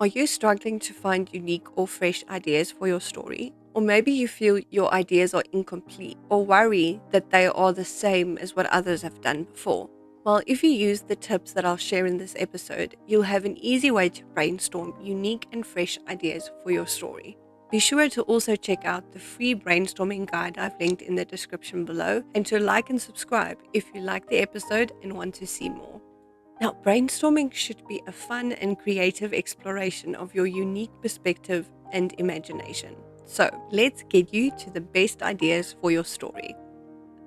Are you struggling to find unique or fresh ideas for your story? Or maybe you feel your ideas are incomplete or worry that they are the same as what others have done before? Well, if you use the tips that I'll share in this episode, you'll have an easy way to brainstorm unique and fresh ideas for your story. Be sure to also check out the free brainstorming guide I've linked in the description below, and to like and subscribe if you like the episode and want to see more. Now, brainstorming should be a fun and creative exploration of your unique perspective and imagination. So, let's get you to the best ideas for your story.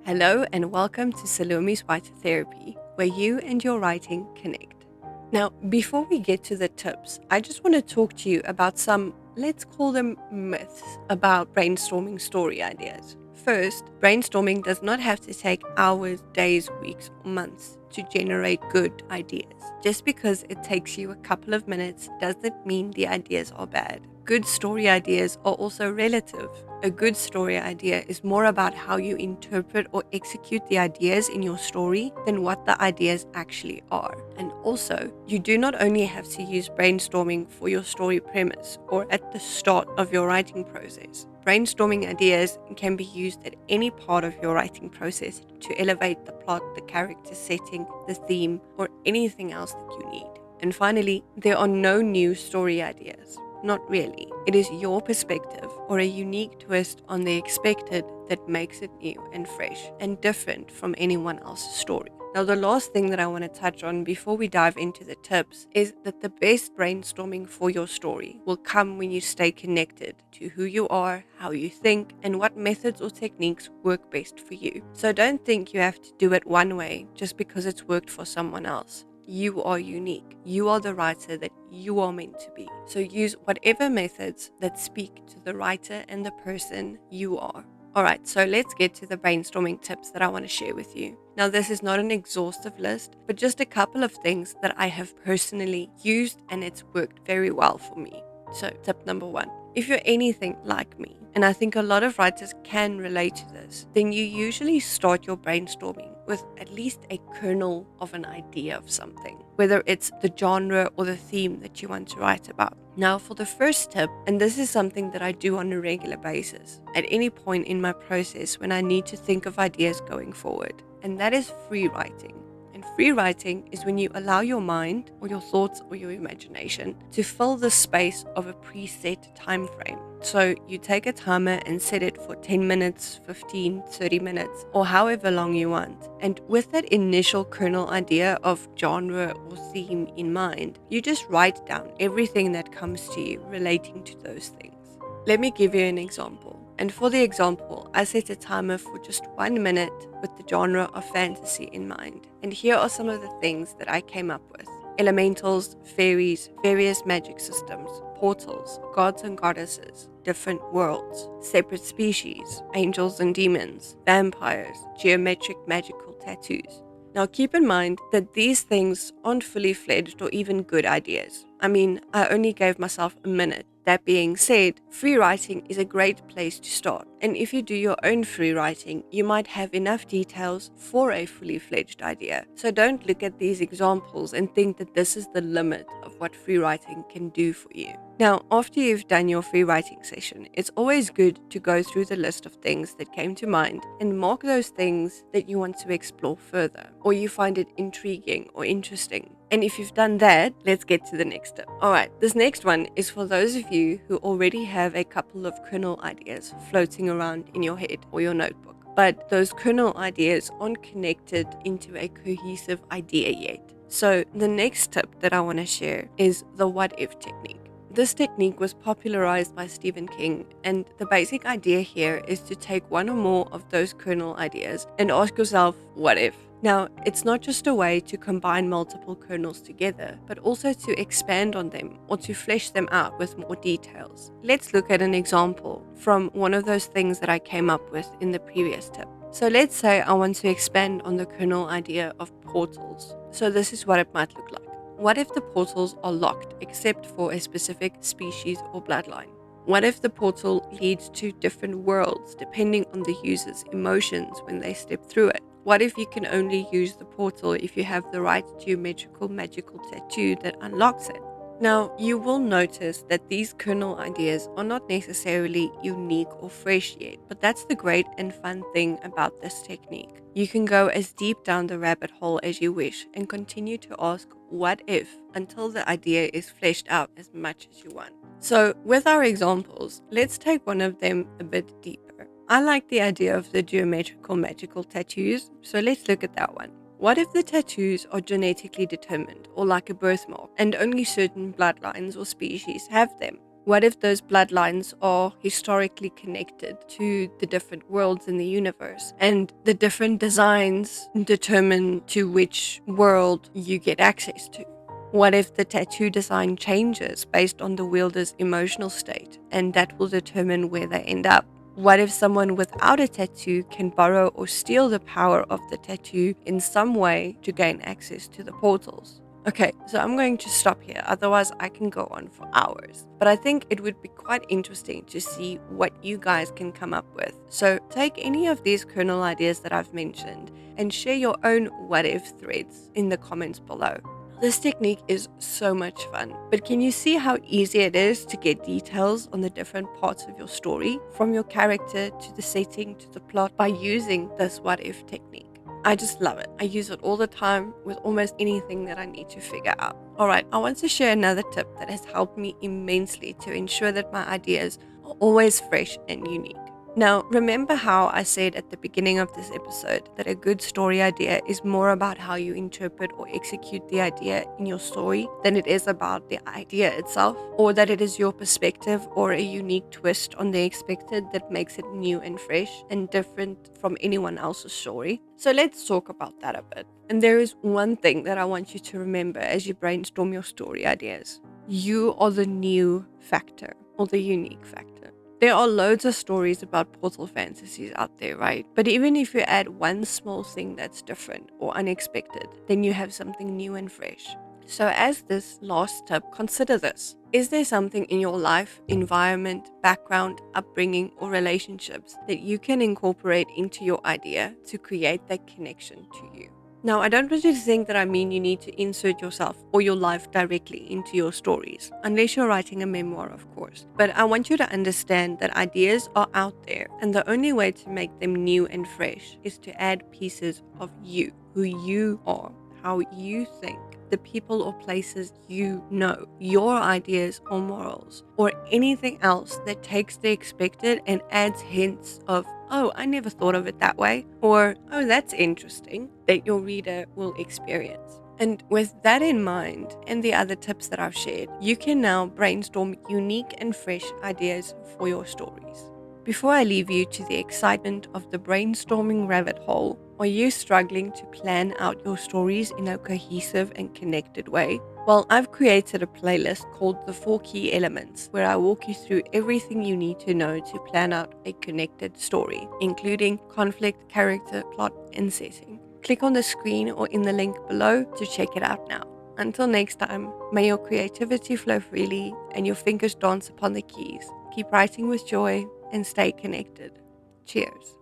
Hello, and welcome to Salome's Writer Therapy, where you and your writing connect. Now, before we get to the tips, I just want to talk to you about some, let's call them myths, about brainstorming story ideas. First, brainstorming does not have to take hours, days, weeks, or months to generate good ideas. Just because it takes you a couple of minutes doesn't mean the ideas are bad. Good story ideas are also relative. A good story idea is more about how you interpret or execute the ideas in your story than what the ideas actually are. And also, you do not only have to use brainstorming for your story premise or at the start of your writing process. Brainstorming ideas can be used at any part of your writing process to elevate the plot, the character setting, the theme, or anything else that you need. And finally, there are no new story ideas. Not really. It is your perspective or a unique twist on the expected that makes it new and fresh and different from anyone else's story. Now, the last thing that I want to touch on before we dive into the tips is that the best brainstorming for your story will come when you stay connected to who you are, how you think, and what methods or techniques work best for you. So don't think you have to do it one way just because it's worked for someone else. You are unique. You are the writer that you are meant to be. So use whatever methods that speak to the writer and the person you are. Alright, so let's get to the brainstorming tips that I want to share with you. Now, this is not an exhaustive list, but just a couple of things that I have personally used and it's worked very well for me. So, tip number 1. If you're anything like me, and I think a lot of writers can relate to this, then you usually start your brainstorming with at least a kernel of an idea of something, whether it's the genre or the theme that you want to write about. Now, for the first tip, and this is something that I do on a regular basis, at any point in my process when I need to think of ideas going forward, and that is free writing. And free writing is when you allow your mind or your thoughts or your imagination to fill the space of a preset time frame. So you take a timer and set it for 10 minutes, 15, 30 minutes, or however long you want. And with that initial kernel idea of genre or theme in mind, you just write down everything that comes to you relating to those things. Let me give you an example. And for the example, I set a timer for just 1 minute with the genre of fantasy in mind. And here are some of the things that I came up with. Elementals, fairies, various magic systems, portals, gods and goddesses, different worlds, separate species, angels and demons, vampires, geometric magical tattoos. Now keep in mind that these things aren't fully fledged or even good ideas. I mean, I only gave myself a minute. That being said, free writing is a great place to start. And if you do your own free writing, you might have enough details for a fully fledged idea. So don't look at these examples and think that this is the limit of what free writing can do for you. Now, after you've done your free writing session, it's always good to go through the list of things that came to mind and mark those things that you want to explore further, or you find it intriguing or interesting. And if you've done that, let's get to the next step. Alright, this next one is for those of you who already have a couple of kernel ideas floating around in your head or your notebook, but those kernel ideas aren't connected into a cohesive idea yet. So the next tip that I want to share is the what if technique. This technique was popularized by Stephen King, and the basic idea here is to take one or more of those kernel ideas and ask yourself, what if? Now, it's not just a way to combine multiple kernels together, but also to expand on them or to flesh them out with more details. Let's look at an example from one of those things that I came up with in the previous tip. So let's say I want to expand on the kernel idea of portals. So this is what it might look like. What if the portals are locked except for a specific species or bloodline? What if the portal leads to different worlds depending on the user's emotions when they step through it? What if you can only use the portal if you have the right geometrical magical tattoo that unlocks it? Now, you will notice that these kernel ideas are not necessarily unique or fresh yet, but that's the great and fun thing about this technique. You can go as deep down the rabbit hole as you wish and continue to ask what if until the idea is fleshed out as much as you want. So, with our examples, let's take one of them a bit deeper. I like the idea of the geometrical magical tattoos, so let's look at that one. What if the tattoos are genetically determined, or like a birthmark, and only certain bloodlines or species have them? What if those bloodlines are historically connected to the different worlds in the universe, and the different designs determine to which world you get access to? What if the tattoo design changes based on the wielder's emotional state, and that will determine where they end up? What if someone without a tattoo can borrow or steal the power of the tattoo in some way to gain access to the portals? Okay, so I'm going to stop here, otherwise I can go on for hours. But I think it would be quite interesting to see what you guys can come up with. So take any of these kernel ideas that I've mentioned and share your own what if threads in the comments below. This technique is so much fun, but can you see how easy it is to get details on the different parts of your story, from your character to the setting to the plot, by using this what if technique? I just love it. I use it all the time with almost anything that I need to figure out. Alright, I want to share another tip that has helped me immensely to ensure that my ideas are always fresh and unique. Now, remember how I said at the beginning of this episode that a good story idea is more about how you interpret or execute the idea in your story than it is about the idea itself, or that it is your perspective or a unique twist on the expected that makes it new and fresh and different from anyone else's story? So let's talk about that a bit. And there is one thing that I want you to remember as you brainstorm your story ideas. You are the new factor, or the unique factor. There are loads of stories about portal fantasies out there, right? But even if you add one small thing that's different or unexpected, then you have something new and fresh. So as this last tip, consider this. Is there something in your life, environment, background, upbringing, or relationships that you can incorporate into your idea to create that connection to you? Now, I don't want you to think that I mean you need to insert yourself or your life directly into your stories, unless you're writing a memoir, of course. But I want you to understand that ideas are out there, and the only way to make them new and fresh is to add pieces of you, who you are, how you think, the people or places you know, your ideas or morals, or anything else that takes the expected and adds hints of, oh, I never thought of it that way, or oh, that's interesting, that your reader will experience. And with that in mind, and the other tips that I've shared, you can now brainstorm unique and fresh ideas for your stories. Before I leave you to the excitement of the brainstorming rabbit hole, are you struggling to plan out your stories in a cohesive and connected way? Well, I've created a playlist called The 4 Key Elements, where I walk you through everything you need to know to plan out a connected story, including conflict, character, plot, and setting. Click on the screen or in the link below to check it out now. Until next time, may your creativity flow freely and your fingers dance upon the keys. Keep writing with joy and stay connected. Cheers.